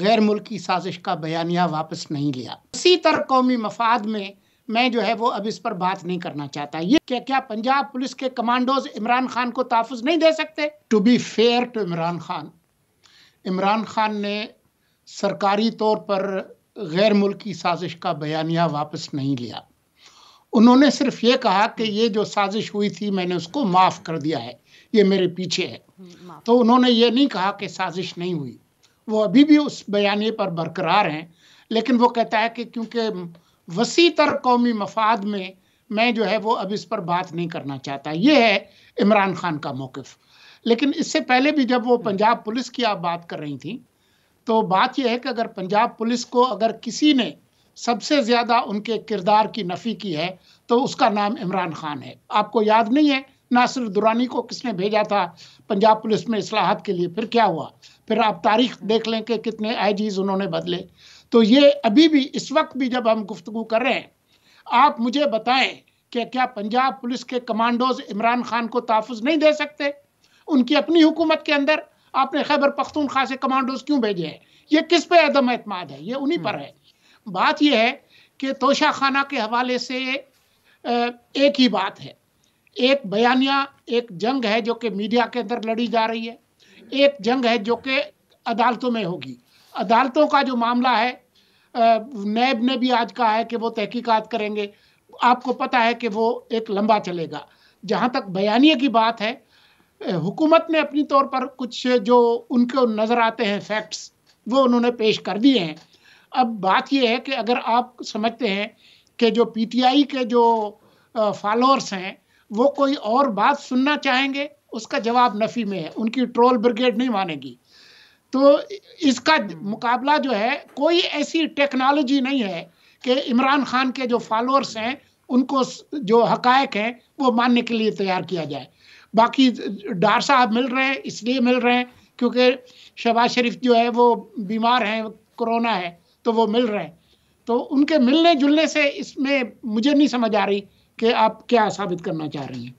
गैर मुल्की साजिश का बयानिया वापस नहीं लिया। इसी तरह कौमी मफाद में मैं जो है वो अब इस पर बात नहीं करना चाहता। ये क्या पंजाब पुलिस के कमांडोज इमरान खान को तहफ़्फ़ुज़ नहीं दे सकते? To be fair to Imran Khan ने सरकारी तौर पर गैर मुल्की साजिश का बयानिया वापस नहीं लिया। उन्होंने सिर्फ ये कहा कि ये जो साजिश हुई थी मैंने उसको माफ़ कर दिया है, ये मेरे पीछे है। तो उन्होंने ये नहीं कहा कि साजिश नहीं हुई। वो अभी भी उस बयानिए पर बरकरार हैं, लेकिन वो कहता है कि क्योंकि वसी तर कौमी मफाद में मैं जो है वो अब इस पर बात नहीं करना चाहता। ये है इमरान खान का मौक़िफ़। लेकिन इससे पहले भी जब वो पंजाब पुलिस की आप बात कर रही थी, तो बात यह है कि अगर पंजाब पुलिस को अगर किसी ने सबसे ज़्यादा उनके किरदार की नफ़ी की है तो उसका नाम इमरान खान है। आपको याद नहीं है नासिर दुरानी को किसने भेजा था पंजाब पुलिस में इस्लाहात के लिए? फिर क्या हुआ? फिर आप तारीख देख लें कि कितने आईजीज़ उन्होंने बदले। तो ये अभी भी इस वक्त भी जब हम गुफ्तगू कर रहे हैं, आप मुझे बताएं कि क्या पंजाब पुलिस के कमांडोज इमरान खान को तहफ़्फ़ुज़ नहीं दे सकते? उनकी अपनी हुकूमत के अंदर आपने खैबर पख्तूनख्वा से कमांडोज क्यों भेजे हैं? ये किस पे अदम एतमाद है? ये उन्हीं पर है। बात यह है कि तोशा खाना के हवाले से एक ही बात है, एक बयानिया, एक जंग है जो कि मीडिया के अंदर लड़ी जा रही है, एक जंग है जो कि अदालतों में होगी। अदालतों का जो मामला है, नैब ने भी आज कहा है कि वो तहकीकात करेंगे। आपको पता है कि वो एक लंबा चलेगा। जहाँ तक बयानिए की बात है, हुकूमत ने अपनी तौर पर कुछ जो उनको नज़र आते हैं फैक्ट्स, वो उन्होंने पेश कर दिए हैं। अब बात यह है कि अगर आप समझते हैं कि जो पीटीआई के जो फॉलोअर्स हैं वो कोई और बात सुनना चाहेंगे, उसका जवाब नफ़ी में है। उनकी ट्रोल ब्रिगेड नहीं मानेगी। तो इसका मुकाबला जो है, कोई ऐसी टेक्नोलॉजी नहीं है कि इमरान खान के जो फॉलोअर्स हैं उनको जो हकायक हैं वो मानने के लिए तैयार किया जाए। बाकी डार साहब मिल रहे हैं, इसलिए मिल रहे हैं क्योंकि शहबाज शरीफ जो है वो बीमार हैं, कोरोना है, तो वो मिल रहे हैं। तो उनके मिलने जुलने से इसमें मुझे नहीं समझ आ रही कि आप क्या साबित करना चाह रही हैं।